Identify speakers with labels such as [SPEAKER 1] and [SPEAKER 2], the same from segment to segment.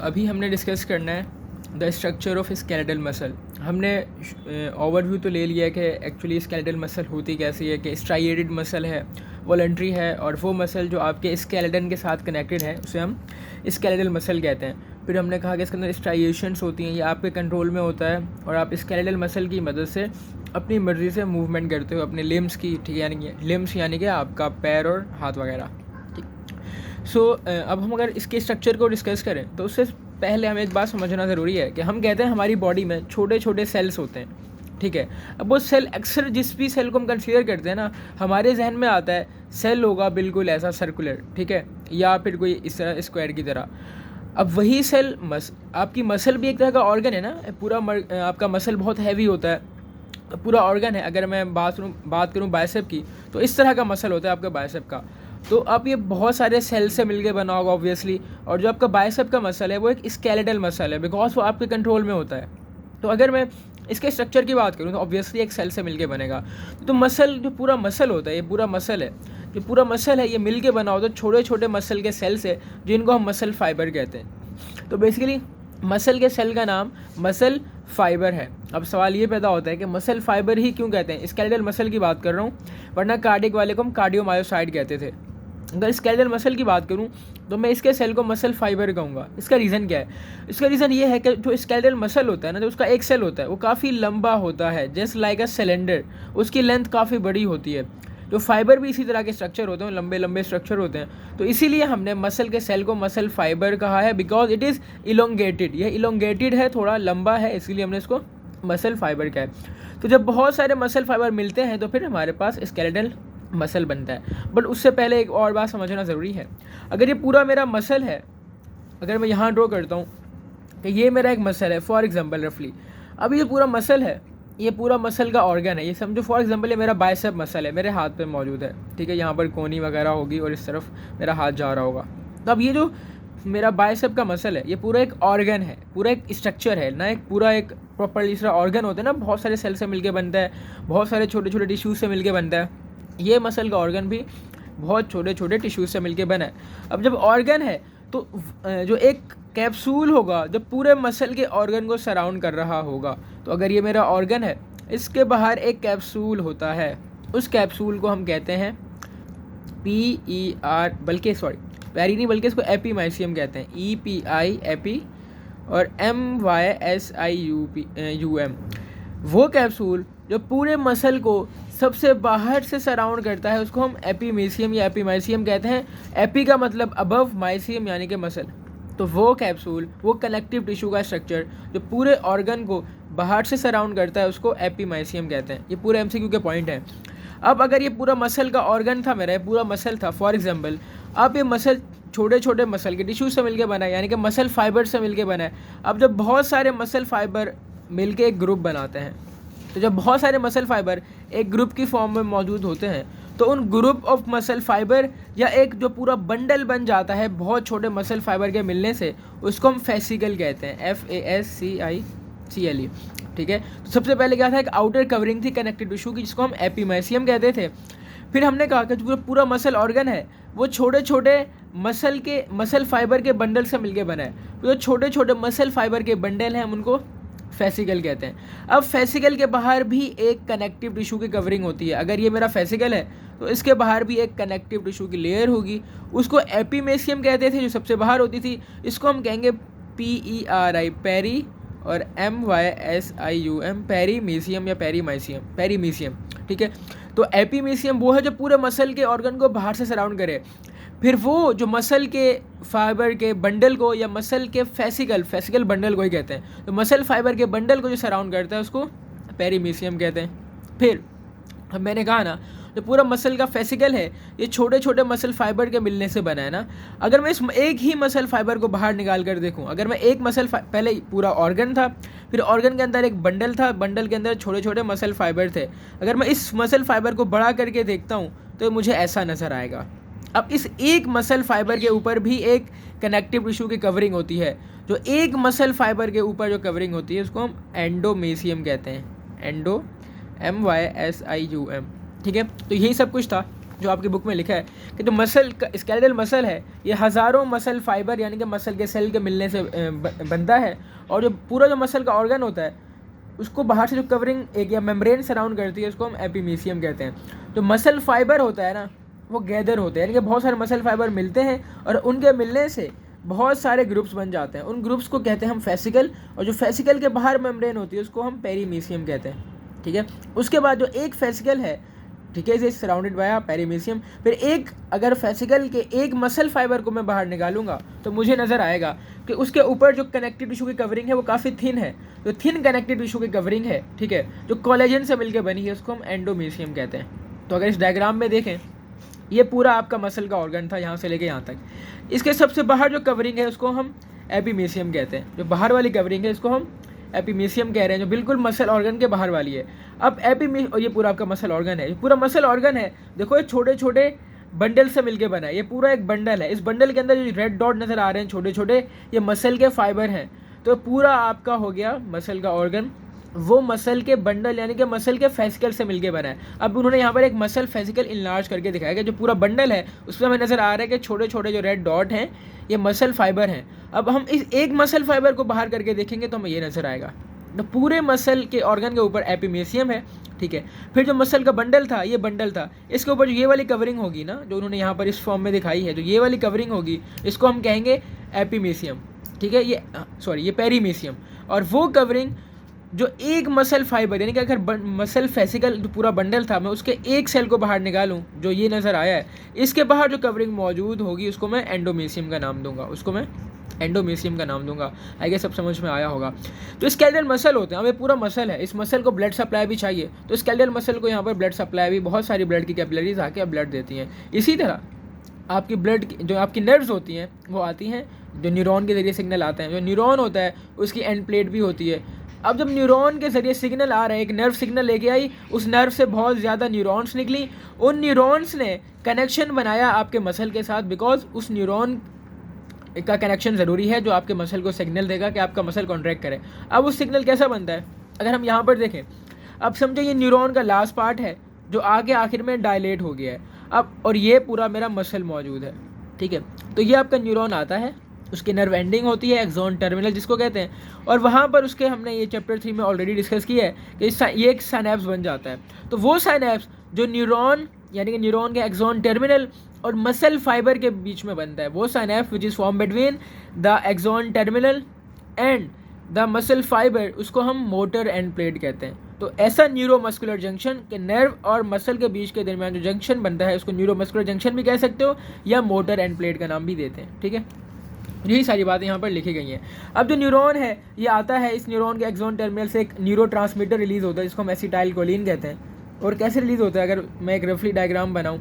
[SPEAKER 1] अभी हमने डिस्कस करना है the structure of skeletal muscle. हमने ओवरव्यू तो ले लिया है कि एक्चुअली स्केलेटल मसल होती कैसी है, कि स्ट्राइएटेड मसल है, वॉलंटरी है, और वो मसल जो आपके स्केलेटन के साथ कनेक्टेड है उसे हम स्केलेटल मसल कहते हैं। फिर हमने कहा कि इसके अंदर स्ट्राइएशंस होती हैं, ये आपके कंट्रोल में होता है और आप स्केलेटल मसल की मदद से अपनी मर्ज़ी से मूवमेंट करते हो अपने लिम्स की, ठीक है, यानी लिम्स यानी कि आपका पैर और हाथ वगैरह। अब हम अगर इसके स्ट्रक्चर को डिस्कस करें तो उससे पहले हमें एक बात समझना ज़रूरी है कि हम कहते हैं हमारी बॉडी में छोटे छोटे सेल्स होते हैं, ठीक है। अब वो सेल अक्सर जिस भी सेल को हम कंसीडर करते हैं ना, हमारे जहन में आता है सेल होगा बिल्कुल ऐसा सर्कुलर, ठीक है, या फिर कोई इस तरह स्क्वायर की तरह। अब वही सेल आपकी मसल भी एक तरह का ऑर्गन है ना, आपका मसल बहुत हैवी होता है, पूरा ऑर्गन है। अगर मैं बात करूँ बाइसेप की, तो इस तरह का मसल होता है आपका बाइसेप का। तो अब ये बहुत सारे सेल से मिलके बना होगा ऑब्वियसली, और जो आपका बाइसेप का मसल है वो एक स्केलेटल मसल है, बिकॉज वो आपके कंट्रोल में होता है। तो अगर मैं इसके स्ट्रक्चर की बात करूँ तो ऑब्वियसली एक सेल से मिलके बनेगा। तो मसल, जो पूरा मसल होता है, ये पूरा मसल है, जो पूरा मसल है ये मिलके बना होता है छोटे छोटे मसल के सेल से, जिनको हम मसल फाइबर कहते हैं। तो बेसिकली मसल के सेल का नाम मसल फाइबर है। अब सवाल ये पैदा होता है कि मसल फाइबर ही क्यों कहते हैं, स्केलेटल मसल की बात कर रहा हूँ, वरना कार्डियक वाले को हम कार्डियोमायोसाइट कहते थे। अगर स्केलेटल मसल की बात करूं तो मैं इसके सेल को मसल फाइबर कहूँगा। इसका रीज़न क्या है? इसका रीज़न ये है कि जो स्केलेटल मसल होता है ना, जो उसका एक सेल होता है वो काफ़ी लंबा होता है, जस्ट लाइक अ सिलेंडर, उसकी लेंथ काफ़ी बड़ी होती है। जो फाइबर भी इसी तरह के स्ट्रक्चर होते हैं, लंबे लंबे स्ट्रक्चर होते हैं। तो इसीलिए हमने मसल के सेल को मसल फाइबर कहा है, बिकॉज इट इज़ इलोंगेटेड। यह इलोंगेटेड है, थोड़ा लंबा है, इसीलिए हमने इसको मसल फाइबर कहा है। तो जब बहुत सारे मसल फाइबर मिलते हैं तो फिर हमारे पास स्केलेटल मसल बनता है। बट उससे पहले एक और बात समझना ज़रूरी है। अगर ये पूरा मेरा मसल है, अगर मैं यहाँ ड्रॉ करता हूँ कि ये मेरा एक मसल है, फॉर एग्जांपल रफली, अब ये पूरा मसल है, ये पूरा मसल का ऑर्गन है, ये समझो फॉर एग्जांपल ये मेरा बाइसेप मसल है, मेरे हाथ पे मौजूद है, ठीक है, यहाँ पर कोनी वगैरह होगी और इस तरफ मेरा हाथ जा रहा होगा। तो अब ये जो मेरा बाइसेप का मसल है, ये पूरा एक ऑर्गन है, पूरा एक स्ट्रक्चर है ना, एक पूरा एक प्रॉपर इस तरह ऑर्गन होता है ना, बहुत सारे सेल से मिलकर बनता है, बहुत सारे छोटे छोटे टिश्यूज से मिलकर बनता है। ये मसल का ऑर्गन भी बहुत छोटे छोटे टिश्यूज से मिलके बना है। अब जब ऑर्गन है तो जो एक कैप्सूल होगा जो पूरे मसल के ऑर्गन को सराउंड कर रहा होगा। तो अगर ये मेरा ऑर्गन है, इसके बाहर एक कैप्सूल होता है, उस कैप्सूल को हम कहते हैं पैरी नहीं बल्कि इसको एपीमाइसियम कहते हैं, EPI एपी और MYSIUM। वो कैप्सूल जो पूरे मसल को सबसे बाहर से सराउंड करता है उसको हम एपीमेसियम या एपीमाइसियम कहते हैं। एपी का मतलब अबव, माइसियम यानी कि मसल। तो वो कैप्सूल, वो कनेक्टिव टिश्यू का स्ट्रक्चर जो पूरे ऑर्गन को बाहर से सराउंड करता है उसको एपीमाइसियम कहते हैं। ये पूरे MCQ के पॉइंट हैं। अब अगर ये पूरा मसल का ऑर्गन था मेरा, ये पूरा मसल था फॉर एग्जाम्पल, अब ये मसल छोटे छोटे मसल के टिश्यू से मिलकर बना है, यानी कि मसल फाइबर से मिलकर बना है। अब जब बहुत सारे मसल फाइबर मिलके एक ग्रुप बनाते हैं, तो जब बहुत सारे मसल फाइबर एक ग्रुप की फॉर्म में मौजूद होते हैं तो उन ग्रुप ऑफ मसल फाइबर या एक जो पूरा बंडल बन जाता है बहुत छोटे मसल फाइबर के मिलने से, उसको हम फेसिकल कहते हैं, FASCICLE, ठीक है। तो सबसे पहले क्या था, एक आउटर कवरिंग थी कनेक्टिव टिश्यू की जिसको हम एपीमाइसियम कहते थे। फिर हमने कहा कि जो पूरा मसल ऑर्गन है वो छोटे छोटे मसल फाइबर के बंडल से मिलके बना है। तो जो छोटे छोटे मसल फाइबर के बंडल हैं हम उनको फेसिकल कहते हैं। अब फेसिकल के बाहर भी एक कनेक्टिव टिश्यू की कवरिंग होती है। अगर ये मेरा फेसिकल है तो इसके बाहर भी एक कनेक्टिव टिश्यू की लेयर होगी, उसको एपीमेसियम कहते थे, जो सबसे बाहर होती थी। इसको हम कहेंगे PERI पेरी और MYSIUM पेरीमीसियम या पेरीमीसियम, ठीक है। तो एपीमेसियम वो है जो पूरे मसल के ऑर्गन को बाहर से सराउंड करे। फिर वो जो मसल के फाइबर के बंडल को या मसल के फेसिकल बंडल को ही कहते हैं। तो मसल फाइबर के बंडल को जो सराउंड करता है उसको पेरीमीसियम कहते हैं। फिर अब मैंने कहा ना, जो पूरा मसल का फेसिकल है ये छोटे छोटे मसल फाइबर के मिलने से बना है ना। अगर मैं इस एक ही मसल फाइबर को बाहर निकाल कर देखूं, अगर मैं एक पहले पूरा ऑर्गन था, फिर ऑर्गन के अंदर एक बंडल था, बंडल के अंदर छोटे छोटे मसल फाइबर थे, अगर मैं इस मसल फाइबर को बड़ा करके देखता हूँ तो मुझे ऐसा नज़र आएगा। अब इस एक मसल फाइबर के ऊपर भी एक कनेक्टिव टिश्यू की कवरिंग होती है। जो एक मसल फाइबर के ऊपर जो कवरिंग होती है उसको हम एंडोमेसियम कहते हैं, MYSIUM, ठीक है। तो यही सब कुछ था। जो आपकी बुक में लिखा है कि जो मसल का स्केलेटल मसल है ये हज़ारों मसल फाइबर यानी कि मसल के सेल के मिलने से बनता है, और जो पूरा जो मसल का ऑर्गन होता है उसको बाहर से जो कवरिंग एक या मेम्ब्रेन सराउंड करती है उसको हम एपिमीशियम कहते हैं। जो मसल फाइबर होता है ना वो गैदर होते हैं, यानी कि बहुत सारे मसल फाइबर मिलते हैं और उनके मिलने से बहुत सारे ग्रुप्स बन जाते हैं। उन ग्रुप्स को कहते हैं हम फेसिकल, और जो फेसिकल के बाहर मेम्ब्रेन होती है उसको हम पेरीमीशियम कहते हैं। ठीक है, उसके बाद जो एक फेसिकल है, ठीक है, इज सराउंडेड बाय पेरीमीशियम। फिर एक अगर फेसिकल के एक मसल फाइबर को मैं बाहर निकालूंगा तो मुझे नज़र आएगा कि उसके ऊपर जो कनेक्टिव टिश्यू की कवरिंग है वो काफ़ी थिन है। जो थिन कनेक्टिव टिश्यू की कवरिंग है, ठीक है, जो कोलेजन से मिलकर बनी है उसको हम एंडोमीशियम कहते हैं। तो अगर इस डायग्राम में देखें ये पूरा आपका मसल का ऑर्गन था यहाँ से लेके यहाँ तक। इसके सबसे बाहर जो कवरिंग है उसको हम एपिमीशियम कहते हैं। जो बाहर वाली कवरिंग है इसको हम एपिमीशियम कह रहे हैं, जो बिल्कुल मसल ऑर्गन के बाहर वाली है। अब और ये पूरा आपका मसल ऑर्गन है, ये पूरा मसल ऑर्गन है, देखो ये छोटे छोटे बंडल से मिलके बना है, ये पूरा एक बंडल है। इस बंडल के अंदर जो रेड डॉट नज़र आ रहे हैं छोटे छोटे, ये मसल के फाइबर हैं। तो पूरा आपका हो गया मसल का ऑर्गन, वो मसल के बंडल यानी कि मसल के फेसिकल से मिलके बना है। अब उन्होंने यहाँ पर एक मसल फेसिकल इनलार्ज करके दिखाया कि जो पूरा बंडल है उसमें हमें नज़र आ रहा है कि छोटे छोटे जो रेड डॉट हैं ये मसल फाइबर हैं। अब हम इस एक मसल फाइबर को बाहर करके देखेंगे तो हमें ये नज़र आएगा, तो पूरे मसल के ऑर्गन के ऊपर एपिमीशियम है। ठीक है, फिर जो मसल का बंडल था ये बंडल था, इसके ऊपर जो ये वाली कवरिंग होगी ना जो उन्होंने यहाँ पर इस फॉर्म में दिखाई है, जो ये वाली कवरिंग होगी इसको हम कहेंगे एपिमीशियम। ठीक है, ये पेरीमीशियम। और वो कवरिंग जो एक मसल फाइबर यानी कि अगर मसल फेसिकल जो पूरा बंडल था मैं उसके एक सेल को बाहर निकालूं जो ये नज़र आया है, इसके बाहर जो कवरिंग मौजूद होगी उसको मैं एंडोमीशियम का नाम दूंगा, उसको मैं एंडोमीशियम का नाम दूंगा। आई गेस सब समझ में आया होगा। तो स्केलेटल मसल होते हैं, हमें पूरा मसल है, इस मसल को ब्लड सप्लाई भी चाहिए, तो स्केलेटल मसल को यहाँ पर ब्लड सप्लाई भी, बहुत सारी ब्लड की कैपिलरीज आके ब्लड देती हैं। इसी तरह आपकी ब्लड जो आपकी नर्व्स होती हैं वो आती हैं जो न्यूरॉन के ज़रिए सिग्नल आते हैं। जो न्यूरॉन होता है उसकी एंड प्लेट भी होती है। अब जब न्यूरॉन के ज़रिए सिग्नल आ रहा है, एक नर्व सिग्नल लेके आई, उस नर्व से बहुत ज़्यादा न्यूरॉन्स निकली, उन न्यूरॉन्स ने कनेक्शन बनाया आपके मसल के साथ, बिकॉज उस न्यूरॉन का कनेक्शन ज़रूरी है जो आपके मसल को सिग्नल देगा कि आपका मसल कॉन्ट्रैक्ट करे। अब उस सिग्नल कैसा बनता है, अगर हम यहाँ पर देखें, अब समझो ये न्यूरॉन का लास्ट पार्ट है जो आगे आखिर में डायलेट हो गया है अब, और ये पूरा मेरा मसल मौजूद है। ठीक है, तो ये आपका न्यूरॉन आता है, उसकी नर्व एंडिंग होती है एक्सॉन टर्मिनल जिसको कहते हैं, और वहाँ पर उसके हमने ये चैप्टर 3 में ऑलरेडी डिस्कस किया है कि ये एक साइनेप्स बन जाता है। तो वो साइनेप्स जो न्यूरॉन यानी कि न्यूरॉन के एक्सॉन टर्मिनल और मसल फाइबर के बीच में बनता है, वो synapse which is form between the axon terminal and the muscle fibre, उसको हम मोटर एंड प्लेट कहते हैं। तो ऐसा न्यूरोमस्कुलर जंक्शन के नर्व और मसल के बीच के दरमियान जो जंक्शन बनता है उसको न्यूरोमस्कुलर जंक्शन भी कह सकते हो या मोटर एंड प्लेट का नाम भी देते हैं। ठीक है, यही सारी बातें यहाँ पर लिखी गई हैं। अब जो न्यूरॉन है ये आता है, इस न्यूरॉन के एक्सॉन टर्मिनल से एक न्यूरोट्रांसमीटर रिलीज़ होता है जिसको हम एसिटाइलकोलिन कहते हैं। और कैसे रिलीज़ होता है, अगर मैं एक रफली डायग्राम बनाऊँ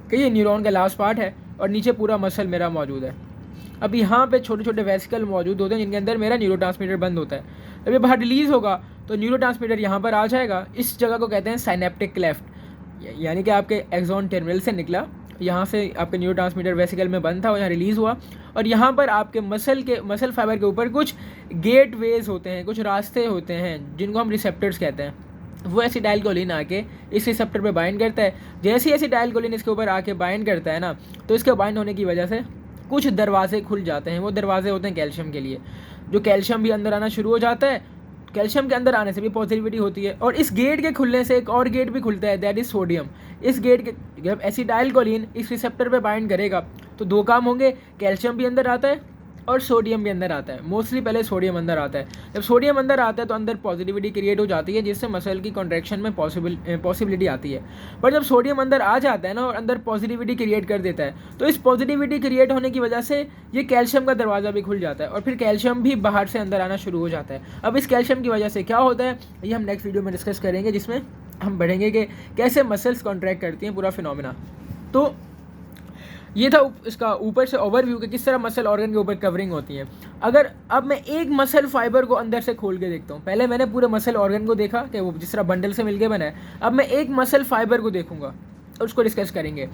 [SPEAKER 1] कि ये न्यूरॉन का लास्ट पार्ट है और नीचे पूरा मसल मेरा मौजूद है। अब यहाँ पे छोटे छोटे वेसिकल मौजूद होते हैं जिनके अंदर मेरा न्यूरोट्रांसमीटर बंद होता है। अब ये बाहर रिलीज़ होगा तो न्यूरोट्रांसमीटर यहाँ पर आ जाएगा, इस जगह को कहते हैं साइनेप्टिक क्लेफ्ट, यानी कि आपके एक्सॉन टर्मिनल से निकला, यहाँ से आपके न्यूरोट्रांसमीटर वेसिकल में बंद था और यहाँ रिलीज़ हुआ, और यहाँ पर आपके मसल फाइबर के ऊपर कुछ गेट वेज होते हैं, कुछ रास्ते होते हैं जिनको हम रिसेप्टर्स कहते हैं। वो एसिटाइलकोलिन आके इस रिसेप्टर पे बाइंड करता है। जैसे ही एसिटाइलकोलिन इसके ऊपर आके बाइंड करता है ना, तो इसके बाइंड होने की वजह से कुछ दरवाजे खुल जाते हैं। वो दरवाजे होते हैं कैल्शियम के लिए, जो कैल्शियम भी अंदर आना शुरू हो जाता है। कैल्शियम के अंदर आने से भी पॉजिटिविटी होती है, और इस गेट के खुलने से एक और गेट भी खुलता है, दैट इज सोडियम। इस गेट के जब एसिटाइलकोलिन इस रिसेप्टर पे बाइंड करेगा तो दो काम होंगे, कैल्शियम भी अंदर आता है और सोडियम भी अंदर आता है। मोस्टली पहले सोडियम अंदर आता है। जब सोडियम अंदर आता है तो अंदर पॉजिटिविटी क्रिएट हो जाती है जिससे मसल की कॉन्ट्रैक्शन में पॉसिबिलिटी आती है। पर जब सोडियम अंदर आ जाता है ना और अंदर पॉजिटिविटी क्रिएट कर देता है, तो इस पॉजिटिविटी क्रिएट होने की वजह से ये कैल्शियम का दरवाज़ा भी खुल जाता है और फिर कैल्शियम भी बाहर से अंदर आना शुरू हो जाता है। अब इस कैल्शियम की वजह से क्या होता है ये हम नेक्स्ट वीडियो में डिस्कस करेंगे, जिसमें हम बढ़ेंगे कि कैसे मसल्स कॉन्ट्रैक्ट करती हैं, पूरा फिनोमिना। तो ये था इसका ऊपर से ओवरव्यू कि किस तरह मसल ऑर्गन के ऊपर कवरिंग होती है। अगर अब मैं एक मसल फाइबर को अंदर से खोल के देखता हूँ, पहले मैंने पूरे मसल ऑर्गन को देखा कि वो जिस तरह बंडल से मिलके बना है, अब मैं एक मसल फाइबर को देखूंगा और उसको डिस्कस करेंगे।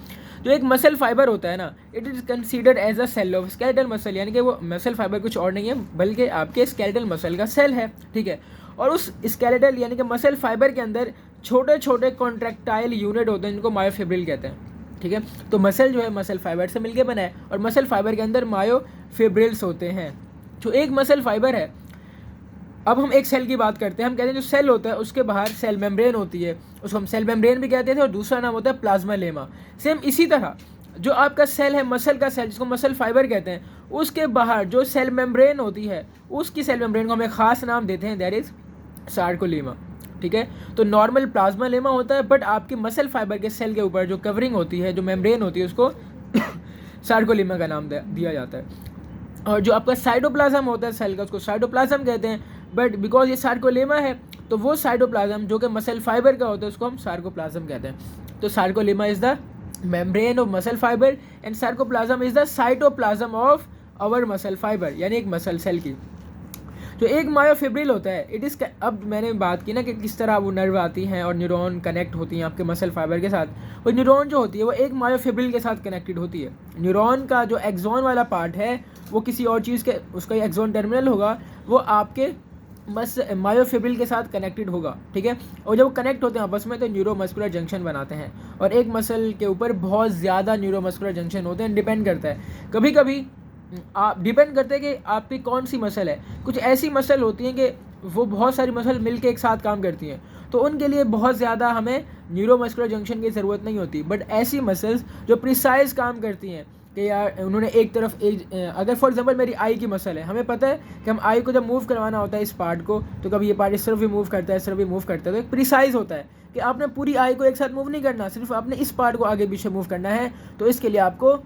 [SPEAKER 1] जो एक मसल फाइबर होता है ना, it is considered as a cell of skeletal muscle, यानी कि वो मसल फाइबर कुछ और नहीं है बल्कि आपके स्केलेटल मसल का सेल है। ठीक है, और उस स्केलेटल यानी कि मसल फाइबर के अंदर छोटे छोटे कॉन्ट्रैक्टाइल यूनिट होते हैं जिनको मायोफिब्रिल कहते हैं। ठीक है। तो मसल जो है मसल फाइबर से मिलके बना है और मसल फाइबर के अंदर मायोफिब्रिल्स होते हैं। जो एक मसल फाइबर है, अब हम एक सेल की बात करते हैं। हम कहते हैं जो सेल होता है उसके बाहर सेल मेम्ब्रेन होती है, उसको हम सेल मेम्ब्रेन भी कहते थे, और दूसरा नाम होता है प्लाज्मा लेमा। सेम इसी तरह जो आपका सेल है, मसल का सेल जिसको मसल फाइबर कहते हैं, उसके बाहर जो सेल मेम्ब्रेन होती है उसकी सेल मेम्ब्रेन को हम एक खास नाम देते हैं, दैट इज सार्कोलेमा। ठीक है। तो नॉर्मल प्लाज्मा लेमा होता है, बट आपकी मसल फाइबर के सेल के ऊपर जो कवरिंग होती है, जो मेम्ब्रेन होती है, उसको सार्कोलेमा का नाम दिया जाता है। और जो आपका साइटोप्लाज्म होता है सेल का, उसको साइटोप्लाज्म कहते हैं, बट बिकॉज ये सार्कोलेमा है तो वो साइटोप्लाज्म जो कि मसल फाइबर का होता है उसको हम सार्कोप्लाज्म कहते हैं। तो sarcolemma is the membrane of muscle fibre and sarcoplasm is the cytoplasm of our muscle fibre, यानी एक मसल सेल की। जो एक मायोफिब्रिल होता है, इट इज़, अब मैंने बात की ना कि किस तरह वो नर्व आती हैं और न्यूरॉन कनेक्ट होती हैं आपके मसल फाइबर के साथ। वो न्यूरॉन जो होती है वो एक मायोफिब्रिल के साथ कनेक्टेड होती है। न्यूरॉन का जो एक्सॉन वाला पार्ट है वो किसी और चीज़ के, उसका एक्सॉन टर्मिनल होगा, वो आपके मायोफिब्रिल के साथ कनेक्टेड होगा। ठीक है। और जब वो कनेक्ट होते हैं आपस में तो न्यूरोमस्कुलर जंक्शन बनाते हैं, और एक मसल के ऊपर बहुत ज़्यादा न्यूरोमस्कुलर जंक्शन होते हैं। डिपेंड करता है, कभी कभी आप डिपेंड करते हैं कि आपकी कौन सी मसल है। कुछ ऐसी मसल होती हैं कि वो बहुत सारी मसल मिलके एक साथ काम करती हैं, तो उनके लिए बहुत ज़्यादा हमें न्यूरोमस्कुलर जंक्शन की ज़रूरत नहीं होती। बट ऐसी मसल्स जो प्रिसाइज काम करती हैं कि यार उन्होंने एक तरफ अगर फॉर एग्जांपल मेरी आई की मसल है, हमें पता है कि हम आई को जब मूव करवाना होता है इस पार्ट को, तो कभी ये पार्ट इस तरफ भी मूव करता है, इस तरफ भी मूव करता है, तो एक प्रिसाइज होता है कि आपने पूरी आई को एक साथ मूव नहीं करना, सिर्फ आपने इस पार्ट को आगे पीछे मूव करना है। तो इसके लिए आपको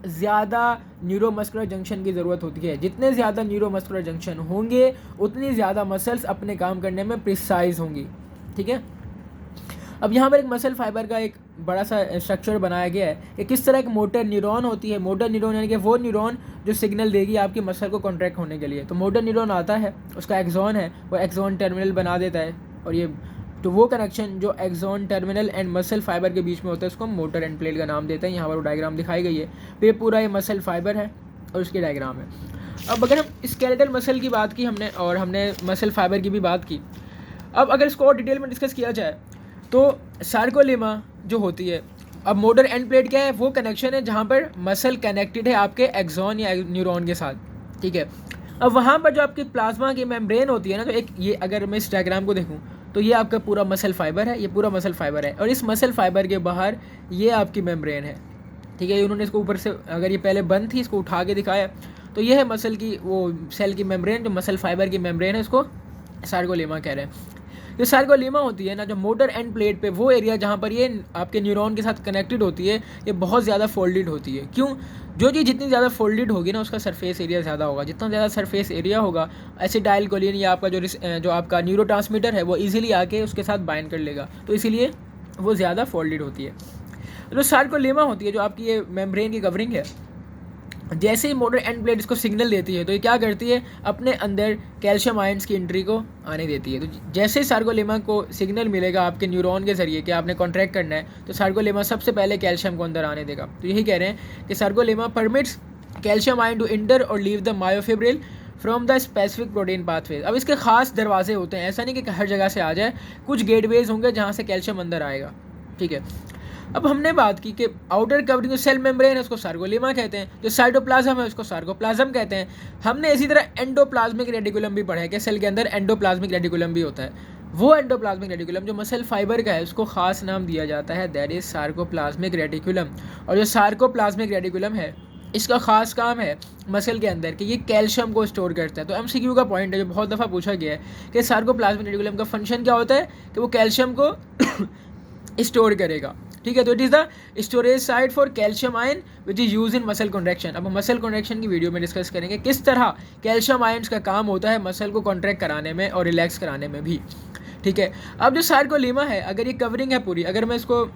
[SPEAKER 1] ज़्यादा न्यूरोमस्कुलर जंक्शन की ज़रूरत होती है। जितने ज़्यादा न्यूरोमस्कुलर जंक्शन होंगे उतनी ज़्यादा मसल्स अपने काम करने में प्रिसाइज होंगी। ठीक है। अब यहाँ पर एक मसल फाइबर का एक बड़ा सा स्ट्रक्चर बनाया गया है कि किस तरह एक मोटर न्यूरॉन होती है। मोटर न्यूरॉन यानी कि वो न्यूरॉन जो सिग्नल देगी आपकी मसल को कॉन्ट्रैक्ट होने के लिए। तो मोटर न्यूरॉन आता है, उसका एक्सॉन है, वो एक्सॉन टर्मिनल बना देता है, और ये तो वो कनेक्शन जो axon terminal and muscle fibre के बीच में होता है उसको मोटर एंड प्लेट का नाम देते हैं। यहाँ पर वो डायग्राम दिखाई गई है। फिर पूरा ये मसल फाइबर है और उसकी डायग्राम है। अब अगर हम स्केलेटल मसल की बात की हमने, और हमने मसल फाइबर की भी बात की, अब अगर इसको और डिटेल में डिस्कस किया जाए तो सार्कोलेमा जो होती है, अब मोटर एंड प्लेट क्या है, वो कनेक्शन है जहाँ पर मसल कनेक्टेड है आपके एक्सॉन या न्यूरॉन के साथ। ठीक है। अब वहाँ पर जो आपकी प्लाज्मा की मेम्ब्रेन होती है ना, तो एक ये अगर मैं इस डायग्राम को देखूँ तो ये आपका पूरा मसल फाइबर है, ये पूरा मसल फाइबर है, और इस मसल फाइबर के बाहर ये आपकी मेम्ब्रेन है। ठीक है। उन्होंने इसको ऊपर से, अगर ये पहले बंद थी, इसको उठा के दिखाया, तो ये है मसल की वो सेल की मेम्ब्रेन, जो मसल फाइबर की मेम्ब्रेन है, उसको सार्कोलेमा कह रहे हैं। जो सार्कोलेमा होती है ना, जो मोटर एंड प्लेट पे वो एरिया जहाँ पर ये आपके न्यूरॉन के साथ कनेक्टेड होती है, ये बहुत ज़्यादा फोल्डेड होती है। क्यों? जो चीज़ जितनी ज़्यादा फोल्डेड होगी ना, उसका सरफेस एरिया ज़्यादा होगा। जितना ज़्यादा सरफेस एरिया होगा, एसिटाइलकोलिन या आपका जो आपका न्यूरोट्रांसमीटर है वो इजीली आके उसके साथ बाइंड कर लेगा, तो इसीलिए वो ज़्यादा फोल्डेड होती है। जो सार्कोलेमा होती है, जो आपकी ये मेम्ब्रेन की कवरिंग है, जैसे ही मोटर एंड प्लेट इसको सिग्नल देती है तो ये क्या करती है, अपने अंदर कैल्शियम आयंस की एंट्री को आने देती है। तो जैसे ही सार्कोलेमा को सिग्नल मिलेगा आपके न्यूरॉन के जरिए कि आपने कॉन्ट्रैक्ट करना है, तो सार्कोलेमा सबसे पहले कैल्शियम को अंदर आने देगा। तो यही कह रहे हैं कि sarcolemma permits calcium ion to enter और leave the myofibril from the specific protein pathway. अब इसके खास दरवाजे होते हैं, ऐसा नहीं कि हर जगह से आ जाए, कुछ गेटवेज होंगे जहाँ से कैल्शियम अंदर आएगा। ठीक है। अब हमने बात की कि आउटर कवरिंग जो सेल मेम्ब्रेन है उसको सार्कोलेमा कहते हैं, जो साइटोप्लाज्म है उसको सार्कोप्लाज्म कहते हैं। हमने इसी तरह एंडोप्लाज्मिक रेटिकुलम भी पढ़ा है कि सेल के अंदर एंडोप्लाज्मिक रेटिकुलम भी होता है। वो एंडोप्लाज्मिक रेटिकुलम जो मसल फाइबर का है उसको खास नाम दिया जाता है, दैट इज सार्कोप्लाज्मिक रेटिकुलम। और जो सार्कोप्लाज्मिक रेटिकुलम है, इसका खास काम है मसल के अंदर कि ये कैल्शियम को स्टोर करता है। तो एमसीक्यू का पॉइंट है जो बहुत दफ़ा पूछा गया है कि सार्कोप्लाज्मिक रेटिकुलम का फंक्शन क्या होता है, कि वो कैल्शियम को स्टोर करेगा। ठीक है। तो it is the storage site for calcium ion which is use in muscle contraction. अब हम मसल कॉन्ट्रैक्शन की वीडियो में डिस्कस करेंगे किस तरह कैल्शियम आयन्स का काम होता है मसल को कॉन्ट्रैक्ट कराने में और रिलैक्स कराने में भी। ठीक है। अब जो सार्कोलेमा है, अगर ये कवरिंग है पूरी, अगर मैं इसको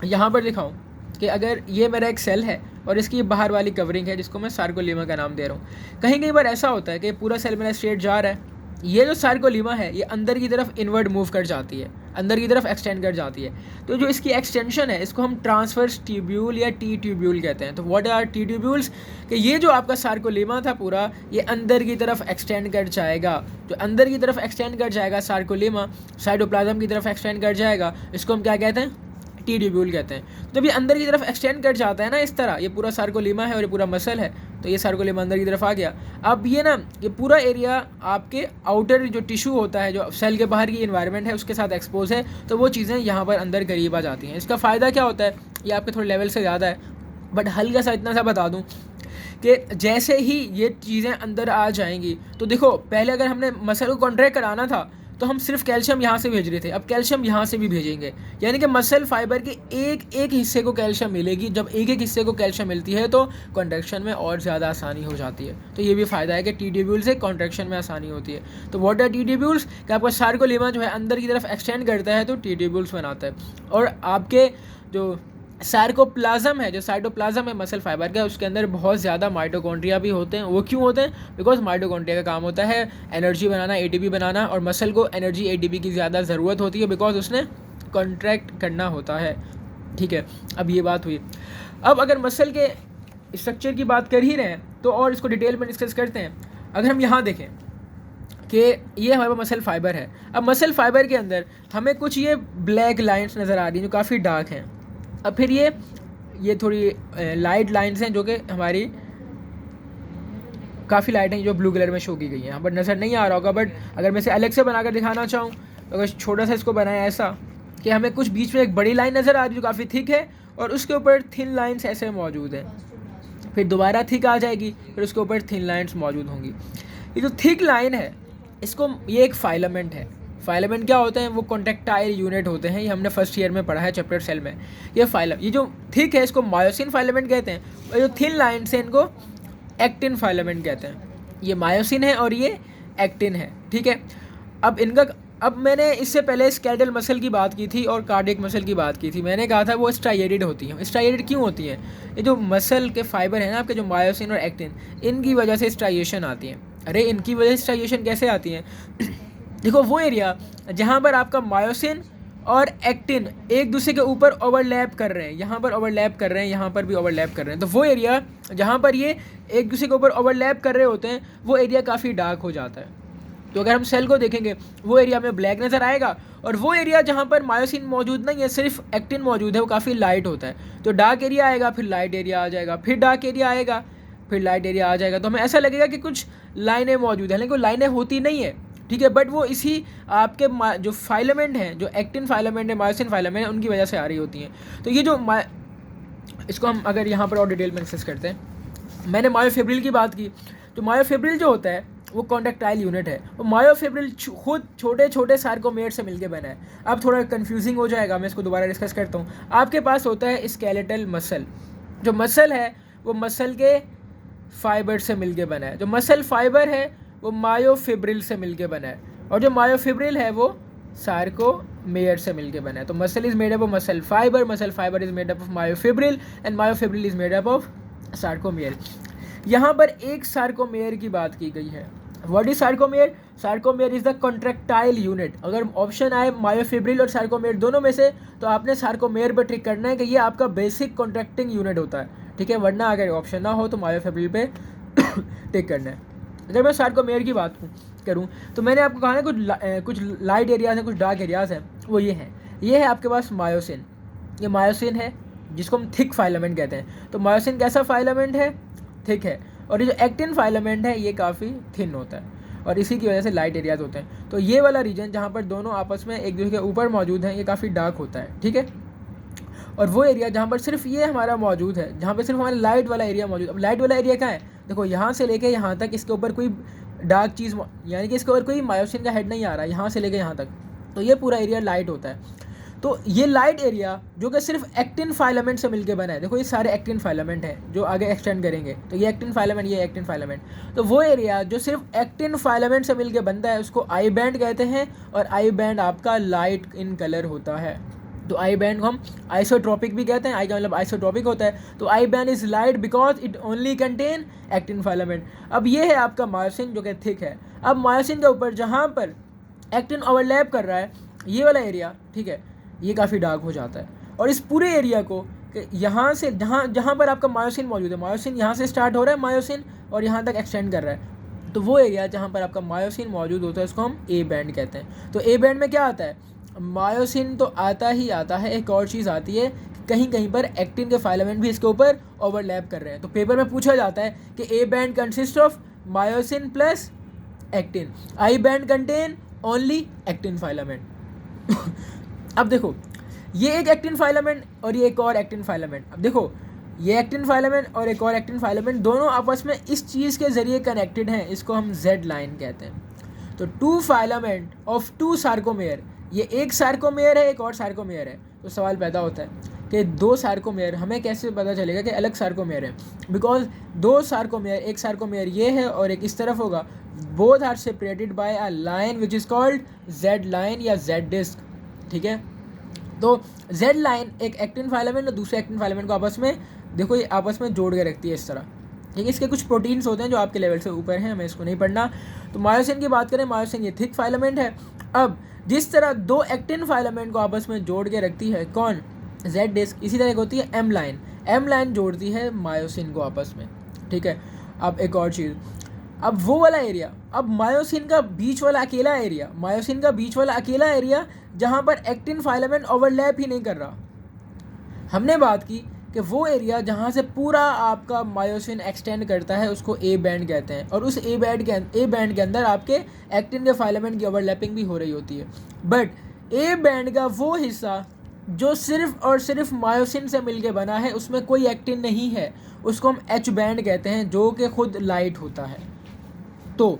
[SPEAKER 1] यहाँ पर दिखाऊँ कि अगर ये मेरा एक सेल है और इसकी बाहर वाली कवरिंग है जिसको मैं सार्कोलेमा का नाम दे रहा हूँ, कहीं बार ऐसा होता है कि पूरा सेल मेरा स्ट्रेट जा रहा है, ये जो सार्कोलेमा है ये अंदर की तरफ इनवर्ड मूव कर जाती है, अंदर की तरफ एक्सटेंड कर जाती है। तो जो इसकी एक्सटेंशन है इसको हम ट्रांसवर्स ट्यूब्यूल या टी ट्यूब्यूल कहते हैं। तो व्हाट आर टी ट्यूब्यूल्स, कि ये जो आपका सार्कोलेमा था पूरा, ये अंदर की तरफ एक्सटेंड कर जाएगा। जो अंदर की तरफ एक्सटेंड कर जाएगा सार्कोलेमा, साइटोप्लाज्म की तरफ एक्सटेंड कर जाएगा, इसको हम क्या कहते हैं, टी ट्यूब्यूल कहते हैं। जब ये अंदर की तरफ एक्सटेंड कर जाता है ना इस तरह, ये पूरा सार्कोलीमा है और ये पूरा मसल है, तो ये सार्कोलीमा अंदर की तरफ आ गया। अब ये ना ये पूरा एरिया आपके आउटर जो टिश्यू होता है, जो सेल के बाहर की इन्वायरमेंट है उसके साथ एक्सपोज है, तो वो चीज़ें यहाँ पर अंदर करीब आ जाती हैं। इसका फ़ायदा क्या होता है, ये आपके थोड़े लेवल से ज़्यादा है, बट हल्का सा इतना सा बता दूँ कि जैसे ही ये चीज़ें अंदर आ जाएंगी, तो देखो पहले अगर हमने मसल को कॉन्ट्रैक्ट कराना था तो हम सिर्फ कैल्शियम यहाँ से भेज रहे थे, अब कैल्शियम यहाँ से भी भेजेंगे, यानी कि मसल फाइबर के एक एक हिस्से को कैल्शियम मिलेगी। जब एक एक हिस्से को कैल्शियम मिलती है तो कॉन्ट्रैक्शन में और ज़्यादा आसानी हो जाती है। तो ये भी फ़ायदा है कि टी ट्यूब्यूल से कॉन्ट्रैक्शन में आसानी होती है। तो व्हाट आर टी ट्यूब्यूल्स, कि आपका सार्कोलीमा जो है अंदर की तरफ एक्सटेंड करता है तो टी ट्यूब्यूल्स बनाता है। और आपके जो सार्कोप्लाज्म है, जो साइटोप्लाज्म है मसल फाइबर का, उसके अंदर बहुत ज़्यादा माइटोकॉन्ड्रिया भी होते हैं। वो क्यों होते हैं? बिकॉज माइटोकॉन्ड्रिया का काम होता है एनर्जी बनाना, एटीपी बनाना, और मसल को एनर्जी एटीपी की ज़्यादा ज़रूरत होती है बिकॉज उसने कॉन्ट्रैक्ट करना होता है। ठीक है, अब ये बात हुई। अब अगर मसल के स्ट्रक्चर की बात कर ही रहे हैं तो और इसको डिटेल में डिस्कस करते हैं। अगर हम यहाँ देखें कि ये हमारे पास मसल फाइबर है, अब मसल फाइबर के अंदर हमें कुछ ये ब्लैक लाइन्स नज़र आ रही हैं जो काफ़ी डार्क हैं। अब फिर ये थोड़ी लाइट लाइंस हैं जो कि हमारी काफ़ी लाइट हैं जो ब्लू कलर में शो की गई हैं। यहाँ पर नज़र नहीं आ रहा होगा, बट अगर मैं इसे अलग से बनाकर दिखाना चाहूँ तो अगर छोटा सा इसको बनाया ऐसा कि हमें कुछ बीच में एक बड़ी लाइन नज़र आ रही है जो काफ़ी थिक है और उसके ऊपर थिन लाइन्स ऐसे मौजूद हैं, फिर दोबारा थिक आ जाएगी, फिर उसके ऊपर थिन लाइन्स मौजूद होंगी। ये जो थिक लाइन है इसको, ये एक फाइलामेंट है। फाइलामेंट क्या होते हैं? वो कॉन्ट्रैक्टाइल यूनिट होते हैं, ये हमने फर्स्ट ईयर में पढ़ा है चैप्टर सेल में। ये जो थिक है इसको मायोसिन फाइलामेंट कहते हैं, और जो थिन लाइन से इनको एक्टिन फाइलामेंट कहते हैं। ये मायोसिन है और ये एक्टिन है। ठीक है, अब मैंने इससे पहले स्केलेटल मसल की बात की थी और कार्डियक मसल की बात की थी। मैंने कहा था वो स्ट्राइएटेड होती हैं। स्ट्राइएटेड क्यों होती हैं? ये जो मसल के फाइबर हैं ना आपके, जो मायोसिन और एक्टिन, इनकी वजह से स्ट्राइएशन आती हैं। अरे इनकी वजह से स्ट्राइएशन कैसे आती हैं? देखो वो एरिया जहाँ पर आपका मायोसिन और एक्टिन एक दूसरे के ऊपर ओवरलैप कर रहे हैं, यहाँ पर ओवरलैप कर रहे हैं, यहाँ पर भी ओवरलैप कर रहे हैं, तो वो एरिया जहाँ पर ये एक दूसरे के ऊपर ओवरलैप कर रहे होते हैं वो एरिया काफ़ी डार्क हो जाता है। तो अगर हम सेल को देखेंगे वो एरिया में ब्लैक नज़र आएगा, और वो एरिया जहाँ पर मायोसिन मौजूद नहीं है, सिर्फ एक्टिन मौजूद है, वो काफ़ी लाइट होता है। तो डार्क एरिया आएगा, फिर लाइट एरिया आ जाएगा, फिर डार्क एरिया आएगा, फिर लाइट एरिया आ जाएगा। तो हमें ऐसा लगेगा कि कुछ लाइनें मौजूद हैं, लेकिन वो लाइनें होती नहीं है। ठीक है, बट वो इसी आपके जो फाइलामेंट हैं, जो एक्टिन फाइलामेंट है, मायोसिन फाइलामेंट है, उनकी वजह से आ रही होती हैं। तो ये जो इसको हम अगर यहाँ पर और डिटेल में डिस्कस करते हैं, मैंने मायोफिब्रिल की बात की। तो मायोफिब्रिल जो होता है वो कॉन्ट्रैक्टाइल यूनिट है। वो मायोफिब्रिल खुद छोटे छोटे सार्कोमेर से मिलकर बना है। अब थोड़ा कंफ्यूजिंग हो जाएगा, मैं इसको दोबारा डिस्कस करता हूँ। आपके पास होता है स्केलेटल मसल। जो मसल है वो मसल के फाइबर से मिलके बना है। जो मसल फाइबर है वो मायोफिब्रिल से मिलके बना है, और जो मायोफिब्रिल है वो सार्कोमेयर से मिलके बना है। तो muscle is made up of muscle fibre is made up of myofibril, and myofibril is made up of sarcomere. यहाँ पर एक सार्कोमेयर की बात की गई है। What is sarcomere? Sarcomere is the contractile unit. अगर ऑप्शन आए मायोफिब्रिल और सार्कोमेयर दोनों में से, तो आपने सार्कोमेयर पर ट्रिक करना है कि ये आपका बेसिक कॉन्ट्रैक्टिंग यूनिट होता है। ठीक है, वरना अगर ऑप्शन ना हो तो मायोफिब्रिल पे टिक करना है। अगर मैं सार्कोमेयर की बात करूँ तो मैंने आपको कहा ना कुछ लाइट एरियाज हैं, कुछ डार्क एरियाज हैं, वो ये हैं। ये है आपके पास मायोसिन। ये मायोसिन है जिसको हम थिक फाइलामेंट कहते हैं। तो मायोसिन कैसा फाइलामेंट है? थिक है। और ये जो एक्टिन फाइलामेंट है ये काफ़ी थिन होता है, और इसी की वजह से लाइट एरियाज होते हैं। तो ये वाला रीजन जहाँ पर दोनों आपस में एक दूसरे के ऊपर मौजूद हैं, ये काफ़ी डार्क होता है। ठीक है, और वो एरिया जहाँ पर सिर्फ ये हमारा मौजूद है, जहाँ पर सिर्फ हमारा लाइट वाला एरिया मौजूद। अब लाइट वाला एरिया क्या है? देखो यहाँ से लेके यहाँ तक इसके ऊपर कोई डार्क चीज़, यानी कि इसके ऊपर कोई मायोसिन का हेड नहीं आ रहा, यहाँ से लेके यहाँ तक, तो ये पूरा एरिया लाइट होता है। तो ये लाइट एरिया जो कि सिर्फ एक्टिन फाइलामेंट से मिलके बना है, देखो ये सारे एक्टिन फाइलामेंट हैं जो आगे एक्सटेंड करेंगे, तो ये एक्टिन फाइलामेंट, ये एक्टिन फाइलामेंट। तो वो एरिया जो सिर्फ एक्टिन फाइलामेंट से मिलके बनता है उसको आई बैंड कहते हैं, और आई बैंड आपका लाइट इन कलर होता है। तो आई बैंड को हम आइसोट्रॉपिक भी कहते हैं। आई का मतलब आइसोट्रॉपिक होता है। तो I band is light because it only contain actin filament. अब ये है आपका मायोसिन जो कि थिक है। अब मायोसिन के ऊपर जहाँ पर एक्टिन ओवरलैप कर रहा है, ये वाला एरिया, ठीक है, ये काफ़ी डार्क हो जाता है। और इस पूरे एरिया को यहाँ से जहाँ पर आपका मायोसिन मौजूद है, मायोसिन यहाँ से स्टार्ट हो रहा है मायोसिन, और यहाँ तक एक्सटेंड कर रहा है, तो वो एरिया जहाँ पर आपका मायोसिन मौजूद होता है उसको हम ए बैंड कहते हैं। तो ए बैंड में क्या आता है? मायोसिन तो आता ही आता है, एक और चीज़ आती है, कहीं कहीं पर एक्टिन के फाइलामेंट भी इसके ऊपर ओवरलैप कर रहे हैं। तो पेपर में पूछा जाता है कि A band consist of myosin plus actin, I band contain only actin filament. अब देखो, ये एक एक्टिन फाइलामेंट और ये एक और एक्टिन फाइलामेंट। अब देखो, ये एक्टिन फाइलामेंट और एक और एक्टिन फाइलामेंट दोनों आपस में इस चीज़ के ज़रिए कनेक्टेड हैं, इसको हम जेड लाइन कहते हैं। तो टू फाइलामेंट ऑफ टू सार्कोमेयर, ये एक सार्कोमेयर है, एक और सार्कोमेयर है। तो सवाल पैदा होता है कि दो सार्कोमेयर, हमें कैसे पता चलेगा कि अलग सार्कोमेयर है? बिकॉज दो सार्कोमेयर, एक सार्कोमेयर ये है और एक इस तरफ होगा, both are separated by a line which is called Z line या जेड डिस्क, ठीक है। तो जेड लाइन एक एक्टिन फाइलामेंट और दूसरे एक्टिन फाइलामेंट को आपस में, देखो ये आपस में जोड़ के रखती है इस तरह, ठीक है। इसके कुछ प्रोटीन्स होते हैं जो आपके लेवल से ऊपर हैं, हमें इसको नहीं पढ़ना। तो मायोसिन की बात करें, मायोसिन ये थिक फाइलामेंट है। अब जिस तरह दो एक्टिन फाइलामेंट को आपस में जोड़ के रखती है कौन, जेड डिस्क, इसी तरह होती है एम लाइन। एम लाइन जोड़ती है मायोसिन को आपस में, ठीक है। अब एक और चीज़, अब वो वाला एरिया, अब मायोसिन का बीच वाला अकेला एरिया, मायोसिन का बीच वाला अकेला एरिया जहाँ पर एक्टिन फाइलामेंट ओवरलैप ही नहीं कर रहा। हमने बात की कि वो एरिया जहाँ से पूरा आपका मायोसिन एक्सटेंड करता है उसको ए बैंड कहते हैं, और उस ए बैंड के अंदर आपके एक्टिन के फाइलामेंट की ओवरलैपिंग भी हो रही होती है। बट ए बैंड का वो हिस्सा जो सिर्फ और सिर्फ मायोसिन से मिलके बना है, उसमें कोई एक्टिन नहीं है, उसको हम एच बैंड कहते हैं, जो कि खुद लाइट होता है। तो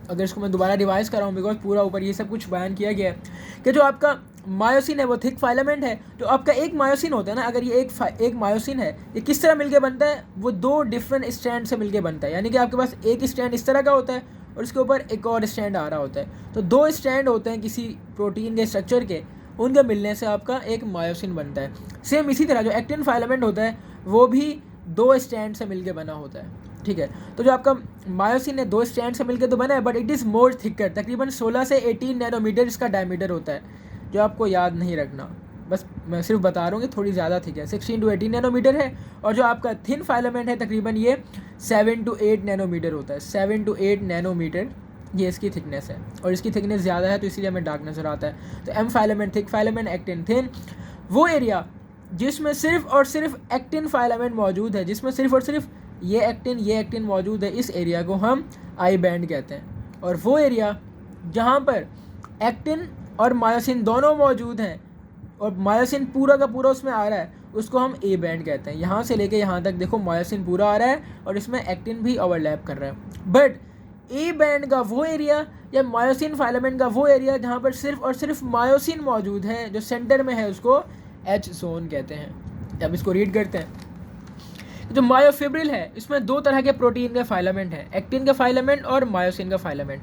[SPEAKER 1] अगर इसको मैं दोबारा रिवाइज कर रहा हूँ, बिकॉज पूरा ऊपर ये सब कुछ बयान किया गया है कि जो आपका मायोसिन है वो थिक फाइलामेंट है। जो आपका एक मायोसिन होता है ना, अगर ये एक मायोसिन है, ये किस तरह मिलके बनता है, वो दो डिफरेंट स्ट्रैंड से मिलके बनता है। यानी कि आपके पास एक स्ट्रैंड इस तरह का होता है और उसके ऊपर एक और स्ट्रैंड आ रहा होता है। तो दो स्ट्रैंड होते हैं किसी प्रोटीन के स्ट्रक्चर के, उनके मिलने से आपका एक मायोसिन बनता है। सेम इसी तरह जो एक्टिन फाइलामेंट होता है वो भी दो स्ट्रैंड से मिलके बना होता है, ठीक है। तो जो आपका मायोसिन है दो स्ट्रैंड से मिलकर तो बना है, but it is more thicker, तकरीबन 16 से 18 नैनोमीटर इसका डायमीटर होता है, जो आपको याद नहीं रखना, बस मैं सिर्फ बता रहा हूँ कि थोड़ी ज़्यादा थिक है, 16 to 18 नैनोमीटर है। और जो आपका थिन फाइलामेंट है तकरीबन ये 7 to 8 नैनोमीटर होता है, 7 to 8 नैनोमीटर ये इसकी थिकनेस है, और इसकी थिकनेस ज़्यादा है तो इसीलिए हमें डार्क नज़र आता है। तो एम फाइलामेंट, थिक फाइलामेंट, एक्टिन थिन, वो एरिया जिसमें सिर्फ और सिर्फ एक्टिन फाइलामेंट मौजूद है, जिसमें सिर्फ और सिर्फ ये एक्टिन मौजूद है, इस एरिया को हम आई बैंड कहते हैं। और वो एरिया जहाँ पर एक्टिन और मायोसिन दोनों मौजूद हैं और मायोसिन पूरा का पूरा उसमें आ रहा है, उसको हम ए बैंड कहते हैं। यहाँ से लेके यहाँ तक देखो मायोसिन पूरा आ रहा है और इसमें एक्टिन भी ओवरलैप कर रहा है। बट ए बैंड का वो एरिया या मायोसिन फाइलामेंट का वो एरिया जहाँ पर सिर्फ और सिर्फ मायोसिन मौजूद है, जो सेंटर में है, उसको एच जोन कहते हैं। अब इसको रीड करते हैं। जो मायोफिब्रिल है इसमें दो तरह के प्रोटीन के फाइलामेंट हैं, एक्टिन का फाइलामेंट और मायोसिन का फाइलामेंट।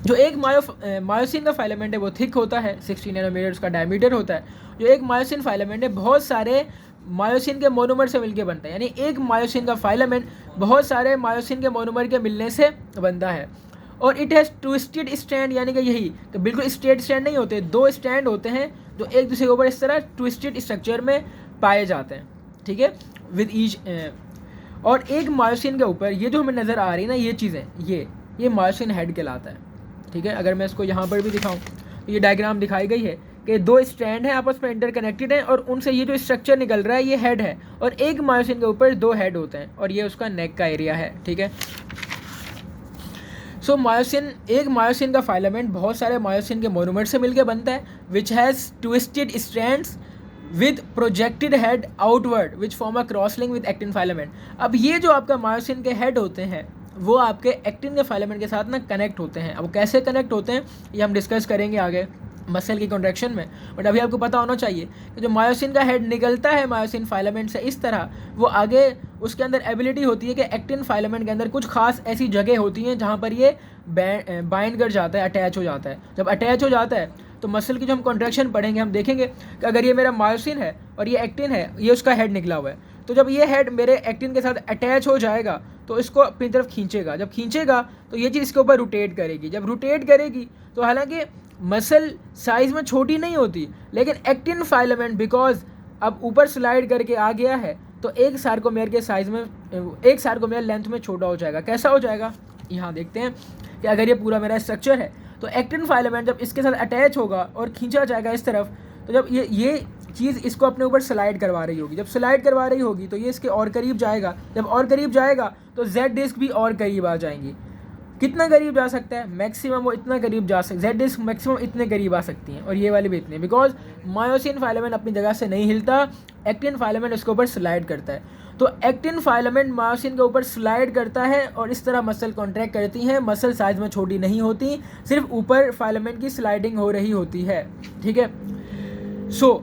[SPEAKER 1] जो एक मायोसिन का फाइलामेंट है वो थिक होता है, 60 नैनोमीटर उसका डायमीटर होता है। जो एक मायोसिन फाइलामेंट है बहुत सारे मायोसिन के मोनोमर से मिलकर बनता है, यानी एक मायोसिन का फाइलामेंट बहुत सारे मायोसिन के मोनोमर के मिलने से बनता है। और इट हैज़ ट्विस्टेड स्ट्रैंड, यानी कि यही तो बिल्कुल स्ट्रेट स्ट्रैंड नहीं होते, दो स्ट्रैंड होते हैं जो एक दूसरे के ऊपर इस तरह ट्विस्टेड स्ट्रक्चर में पाए जाते हैं, ठीक है, विद ईच। और एक मायोसिन के ऊपर ये जो हमें नज़र आ रही है ना ये चीज़ें, ये मायोसिन हेड कहलाता है, ठीक है। अगर मैं इसको यहाँ पर भी दिखाऊँ तो ये डायग्राम दिखाई गई है कि दो स्ट्रैंड हैं आपस में इंटरकनेक्टेड हैं और उनसे ये जो स्ट्रक्चर निकल रहा है ये हेड है, और एक मायोसिन के ऊपर दो हेड होते हैं और ये उसका नेक का एरिया है, ठीक है। सो मायोसिन, एक मायोसिन का फाइलामेंट बहुत सारे मायोसिन के मोनोमर से मिलकर बनता है, which has twisted strands with projected head outward which form a cross link with actin filament. अब ये जो आपका मायोसिन के हेड होते हैं वो आपके एक्टिन के फाइलामेंट के साथ ना कनेक्ट होते हैं। अब कैसे कनेक्ट होते हैं ये हम डिस्कस करेंगे आगे मसल की कॉन्ट्रैक्शन में, बट अभी आपको पता होना चाहिए कि जो मायोसिन का हेड निकलता है मायोसिन फाइलामेंट से इस तरह, वो आगे उसके अंदर एबिलिटी होती है कि एक्टिन फाइलामेंट के अंदर कुछ खास ऐसी जगह होती हैं जहाँ पर ये बाइंड कर जाता है, अटैच हो जाता है। जब अटैच हो जाता है तो मसल की जो हम कॉन्ट्रैक्शन पढ़ेंगे हम देखेंगे कि अगर ये मेरा मायोसिन है और ये एक्टिन है, ये उसका हेड निकला हुआ है, तो जब ये हेड मेरे एक्टिन के साथ अटैच हो जाएगा तो इसको अपनी तरफ खींचेगा, जब खींचेगा तो ये चीज़ इसके ऊपर रोटेट करेगी। जब रोटेट करेगी तो हालांकि मसल साइज़ में छोटी नहीं होती, लेकिन एक्टिन फाइलामेंट बिकॉज अब ऊपर स्लाइड करके आ गया है तो एक सार्कोमेयर के साइज़ में, एक सार्कोमेयर लेंथ में छोटा हो जाएगा। कैसा हो जाएगा यहाँ देखते हैं कि अगर ये पूरा मेरा स्ट्रक्चर है तो एक्टिन फाइलामेंट जब इसके साथ अटैच होगा और खींचा जाएगा इस तरफ, तो जब ये चीज़ इसको अपने ऊपर स्लाइड करवा रही होगी, जब स्लाइड करवा रही होगी तो ये इसके और करीब जाएगा, जब और करीब जाएगा तो जेड डिस्क भी और करीब आ जाएंगी। कितना करीब जा सकता है? मैक्सिमम वो इतना करीब जा सकता है, जेड डिस्क मैक्सिमम इतने करीब आ सकती हैं, और ये वाली भी इतनी, बिकॉज मायोसिन फाइलामेंट अपनी जगह से नहीं हिलता, एक्टिन फाइलामेंट उसके ऊपर स्लाइड करता है। तो एक्टिन फाइलामेंट मायोसिन के ऊपर स्लाइड करता है और इस तरह मसल कॉन्ट्रैक्ट करती हैं। मसल साइज में छोटी नहीं होती, सिर्फ ऊपर फाइलामेंट की स्लाइडिंग हो रही होती है, ठीक है। सो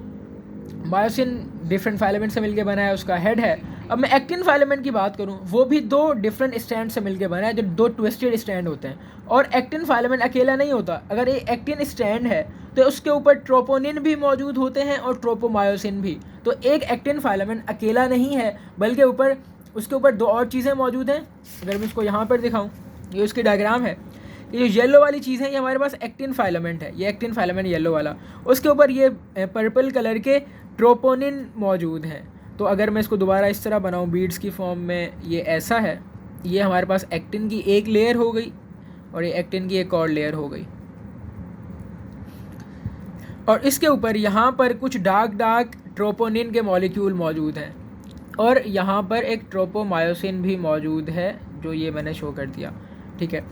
[SPEAKER 1] मायोसिन डिफरेंट फाइलामेंट से मिलकर बना है, उसका हेड है। अब मैं एक्टिन फाइलामेंट की बात करूं, वो भी दो डिफरेंट स्टैंड से मिलकर बना है, जो दो ट्विस्टेड स्टैंड होते हैं। और एक्टिन फाइलामेंट अकेला नहीं होता, अगर ये एक्टिन स्टैंड है तो उसके ऊपर ट्रोपोनिन भी मौजूद होते हैं और ट्रोपोमायोसिन भी। तो एक एक्टिन फाइलामेंट अकेला नहीं है, बल्कि उसके ऊपर दो और चीज़ें मौजूद हैं। अगर मैं इसको यहाँ पर दिखाऊँ, ये उसकी डायग्राम है, ये जो येलो वाली चीज़ है ये हमारे पास एक्टिन फाइलामेंट है, ये एक्टिन फाइलामेंट येलो वाला, उसके ऊपर ये पर्पल कलर के ट्रोपोनिन मौजूद हैं। तो अगर मैं इसको दोबारा इस तरह बनाऊँ बीड्स की फॉर्म में, ये ऐसा है, ये हमारे पास एक्टिन की एक लेयर हो गई और ये एक्टिन की एक और लेयर हो गई, और इसके ऊपर यहाँ पर कुछ डार्क ट्रोपोनिन के मॉलिक्यूल मौजूद हैं, और यहाँ पर एक ट्रोपोमायोसिन भी मौजूद है, जो ये मैंने शो कर दिया, ठीक है।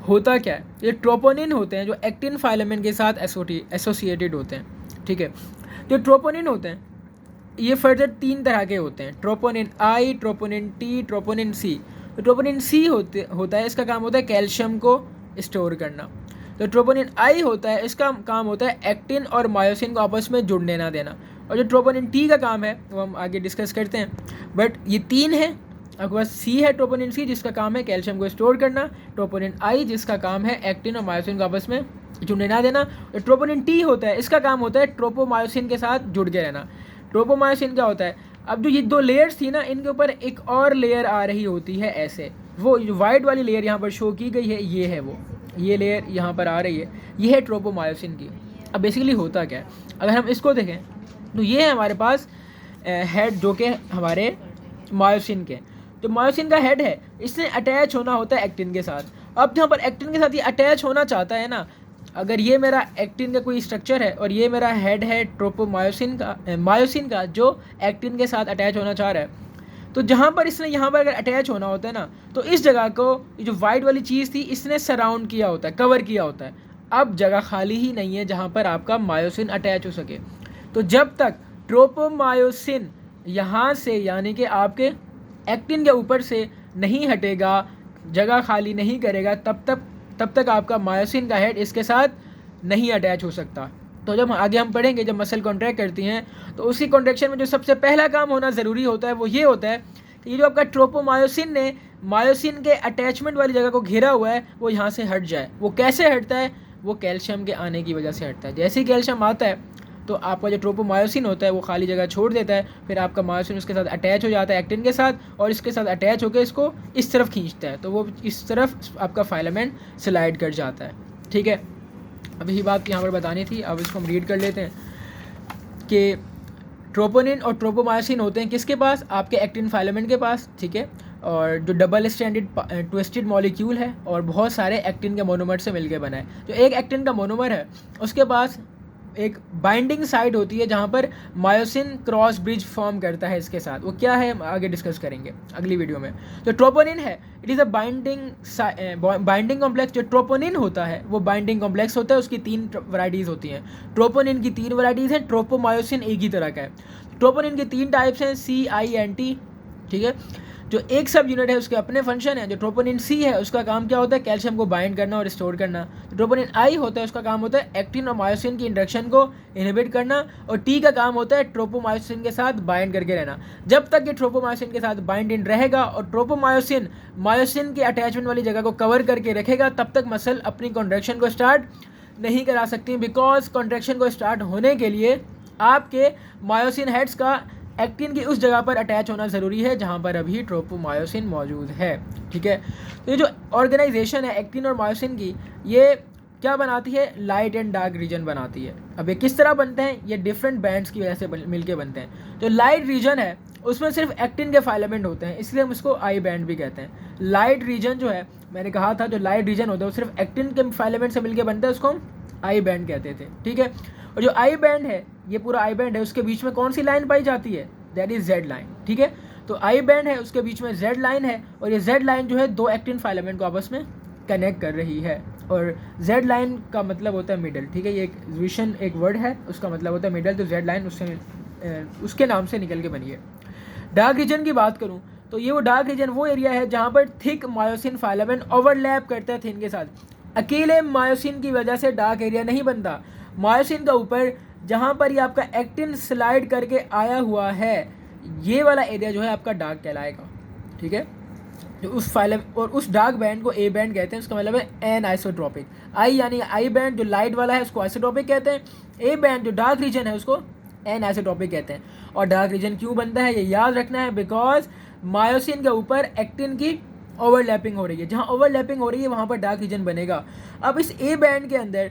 [SPEAKER 1] होता क्या है, ये ट्रोपोनिन होते हैं जो एक्टिन फाइलामेंट के साथ एसोसिएटेड होते हैं, ठीक है। जो ट्रोपोनिन होते हैं ये फर्दर तीन तरह के होते हैं, troponin I, troponin T, troponin C. तो ट्रोपोनिन सी होता है, इसका काम होता है कैल्शियम को स्टोर करना। तो ट्रोपोनिन आई होता है, इसका काम होता है एक्टिन और मायोसिन को आपस में जुड़ने ना देना। और जो ट्रोपोनिन टी का काम है वो हम आगे डिस्कस करते हैं, बट ये तीन है। आपके पास सी है ट्रोपोनिन सी, जिसका काम है कैल्शियम को स्टोर करना, ट्रोपोनिन आई जिसका काम है एक्टिन और मायोसिन को आपस में जुड़ने ना देना, और ट्रोपोनिन टी होता है, इसका काम होता है ट्रोपोमायोसिन के साथ जुड़ के रहना। ट्रोपोमायोसिन क्या होता है, अब जो ये दो लेयर्स थी ना, इनके ऊपर एक और लेयर आ रही होती है ऐसे, वो जो वाइट वाली लेयर यहाँ पर शो की गई है, ये है वो, ये लेयर यहाँ पर आ रही है, ये है ट्रोपोमायोसिन की। अब बेसिकली होता क्या है, अगर हम इसको देखें तो ये है हमारे पास हेड, जो कि हमारे मायोसिन के, जो मायोसिन का हेड है, इसने अटैच होना होता है एक्टिन के साथ। अब यहाँ पर एक्टिन के साथ ये अटैच होना चाहता है ना, अगर ये मेरा एक्टिन का कोई स्ट्रक्चर है और ये मेरा हेड है ट्रोपोमायोसिन का, मायोसिन का, जो एक्टिन के साथ अटैच होना चाह रहा है, तो जहाँ पर इसने यहाँ पर अगर अटैच होना होता है ना, तो इस जगह को जो वाइट वाली चीज़ थी इसने सराउंड किया होता है, कवर किया होता है। अब जगह खाली ही नहीं है जहाँ पर आपका मायोसिन अटैच हो सके। तो जब तक ट्रोपोमायोसिन यहाँ से, यानी कि आपके एक्टिन के ऊपर से नहीं हटेगा, जगह खाली नहीं करेगा, तब तक आपका मायोसिन का हेड इसके साथ नहीं अटैच हो सकता। तो जब आगे हम पढ़ेंगे, जब मसल कॉन्ट्रैक्ट करती हैं, तो उसी कॉन्ट्रैक्शन में जो सबसे पहला काम होना ज़रूरी होता है वो ये होता है कि ये जो आपका ट्रोपोमायोसिन ने मायोसिन के अटैचमेंट वाली जगह को घेरा हुआ है, वो यहाँ से हट जाए। वो कैसे हटता है? वो कैल्शियम के आने की वजह से हटता है। जैसे ही कैल्शियम आता है तो आपका जो ट्रोपोमायोसिन होता है वो खाली जगह छोड़ देता है, फिर आपका मायोसिन उसके साथ अटैच हो जाता है एक्टिन के साथ, और इसके साथ अटैच होकर इसको इस तरफ खींचता है, तो वो इस तरफ आपका फाइलामेंट स्लाइड कर जाता है, ठीक है। अब यही बात यहाँ पर बतानी थी। अब इसको हम रीड कर लेते हैं कि ट्रोपोनिन और ट्रोपोमायोसिन होते हैं किसके पास? आपके एक्टिन फाइलामेंट के पास, ठीक है। और जो डबल स्ट्रैंडेड ट्विस्टेड मॉलिक्यूल है और बहुत सारे एक्टिन के मोनोमर से मिलकर बना है। जो एक एक्टिन का मोनोमर है उसके पास एक बाइंडिंग साइट होती है जहाँ पर मायोसिन क्रॉस ब्रिज फॉर्म करता है इसके साथ। वो क्या है हम आगे डिस्कस करेंगे अगली वीडियो में। जो ट्रोपोनिन है, it is a binding complex. जो ट्रोपोनिन होता है वो बाइंडिंग कॉम्प्लेक्स होता है, उसकी 3 वैराइटीज़ होती हैं। ट्रोपोनिन की 3 वैराइटीज़ हैं, ट्रोपोमायोसिन एक ही तरह का है। ट्रोपोनिन के 3 टाइप्स हैं, C-I-N-T, ठीक है। जो एक सब यूनिट है उसके अपने फंक्शन है। जो ट्रोपोनिन सी है उसका काम क्या होता है? कैल्शियम को बाइंड करना और स्टोर करना। जो ट्रोपोनिन आई होता है उसका काम होता है एक्टिन और मायोसिन की इंटरेक्शन को इनहिबिट करना, और टी का काम होता है ट्रोपोमायोसिन के साथ बाइंड करके रहना। जब तक ये ट्रोपोमायोसिन के साथ बाइंड इन रहेगा और ट्रोपोमायोसिन मायोसिन के अटैचमेंट वाली जगह को कवर करके रखेगा, तब तक मसल अपनी कॉन्ट्रैक्शन को स्टार्ट नहीं करा सकती, बिकॉज कॉन्ट्रैक्शन को स्टार्ट होने के लिए आपके मायोसिन हेड्स का एक्टिन की उस जगह पर अटैच होना ज़रूरी है जहाँ पर अभी ट्रोपोमायोसिन मौजूद है, ठीक है। तो ये जो ऑर्गेनाइजेशन है एक्टिन और मायोसिन की, ये क्या बनाती है? लाइट एंड डार्क रीजन बनाती है। अब ये किस तरह बनते हैं? ये डिफरेंट बैंड्स की वजह से मिलके बनते हैं। जो लाइट रीजन है उसमें सिर्फ एक्टिन के फाइलामेंट होते हैं, इसलिए हम इसको आई बैंड भी कहते हैं। लाइट रीजन जो है, मैंने कहा था जो लाइट रीजन होता है वो सिर्फ एक्टिन के फाइलामेंट से मिलकर बनता है, उसको हम आई बैंड कहते थे, ठीक है। और जो आई बैंड है, ये पूरा आई बैंड है, उसके बीच में कौन सी लाइन पाई जाती है, दैट इज जेड लाइन, ठीक है। तो आई बैंड है, उसके बीच में जेड लाइन है, और ये जेड लाइन जो है दो एक्टिन फाइलामेंट को आपस में कनेक्ट कर रही है, और जेड लाइन का मतलब होता है मिडल, ठीक है। ये एक विजन एक वर्ड है, उसका मतलब होता है मिडल, तो जेड लाइन उसके नाम से निकल के बनी है। डार्क रीजन की बात करूं तो ये वो डार्क रीजन वो एरिया है जहां पर थिक मायोसिन फाइलामेंट ओवरलैप करता है थिन के साथ। अकेले मायोसिन की वजह से डार्क एरिया नहीं बनता, मायोसिन का ऊपर जहां पर ये आपका एक्टिन स्लाइड करके आया हुआ है, ये वाला एरिया जो है आपका डार्क कहलाएगा, ठीक है। जो उस फाइलम और उस डार्क बैंड को ए बैंड कहते हैं, उसका मतलब है एन आइसोट्रोपिक। आई यानी आई बैंड जो लाइट वाला है उसको आइसोट्रोपिक कहते हैं, ए बैंड जो डार्क रीजन है उसको एन आइसोट्रोपिक कहते हैं। और डार्क रीजन क्यों बनता है ये याद रखना है, बिकॉज मायोसिन के ऊपर एक्टिन की ओवरलैपिंग हो रही है, जहाँ ओवरलैपिंग हो रही है वहाँ पर डार्क रीजन बनेगा। अब इस ए बैंड के अंदर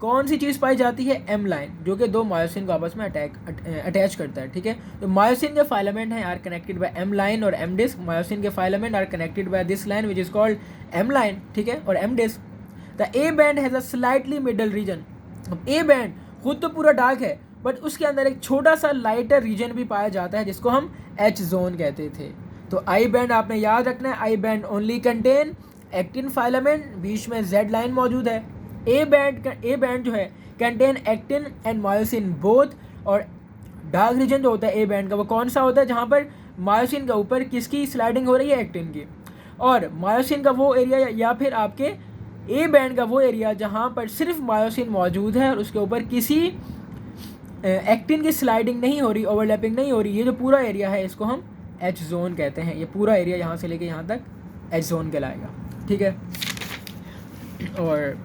[SPEAKER 1] कौन सी चीज़ पाई जाती है, एम लाइन, जो कि दो मायोसिन को आपस में अटैच करता है, ठीक है। तो मायोसिन के फाइलामेंट हैं are connected by M line और एम डिस्क, मायोसिन के filament are connected by this line which is called M line, ठीक है, और M disc. The A band has a slightly middle region. अब A band खुद तो पूरा dark है, बट उसके अंदर एक छोटा सा लाइटर रीजन भी पाया जाता है जिसको हम एच जोन कहते थे। तो आई बैंड आपने याद रखना है, I band only contain actin filament, बीच में जेड लाइन मौजूद है। ए बैंड जो है contain actin and myosin both, और डार्क रीजन जो होता है ए बैंड का वो कौन सा होता है, जहाँ पर मायोसिन के ऊपर किसकी स्लाइडिंग हो रही है, एक्टिन की। और मायोसिन का वो एरिया या फिर आपके ए बैंड का वो एरिया जहाँ पर सिर्फ मायोसिन मौजूद है और उसके ऊपर किसी एक्टिन की स्लाइडिंग नहीं हो रही, ओवरलैपिंग नहीं हो रही, ये जो पूरा एरिया है इसको हम एच जोन कहते हैं। ये पूरा एरिया यहाँ से लेके यहाँ तक एच जोन कहलाएगा, ठीक है। और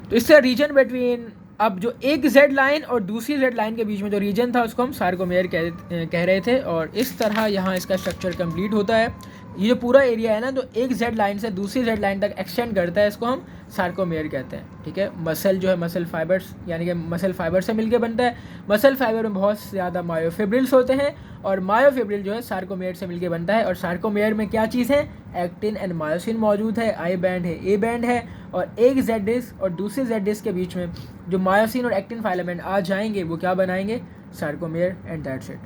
[SPEAKER 1] तो इससे रीजन बिटवीन, अब जो एक जेड लाइन और दूसरी जेड लाइन के बीच में जो रीजन था उसको हम सार्कोमेयर कह रहे थे, और इस तरह यहाँ इसका स्ट्रक्चर कंप्लीट होता है। ये जो पूरा एरिया है ना, जो एक जेड लाइन से दूसरी जेड लाइन तक एक्सटेंड करता है, इसको हम सार्कोमेयर कहते हैं, ठीक है। मसल जो है मसल फाइबर्स यानी कि मसल फाइबर से मिलके बनता है। मसल फाइबर में बहुत ज़्यादा मायोफिब्रिल्स होते हैं, और मायोफिब्रिल जो है सार्कोमेयर से मिलके बनता है। और सार्कोमेयर में क्या चीज़ है, एक्टिन एंड मायोसिन मौजूद है, आई बैंड है, ए बैंड है, और एक जेड डिस्क और दूसरे जेड डिस्क के बीच में जो मायोसिन और एक्टिन फाइलामेंट आ जाएंगे वो क्या बनाएंगे, सार्कोमेयर, एंड दैट्स इट।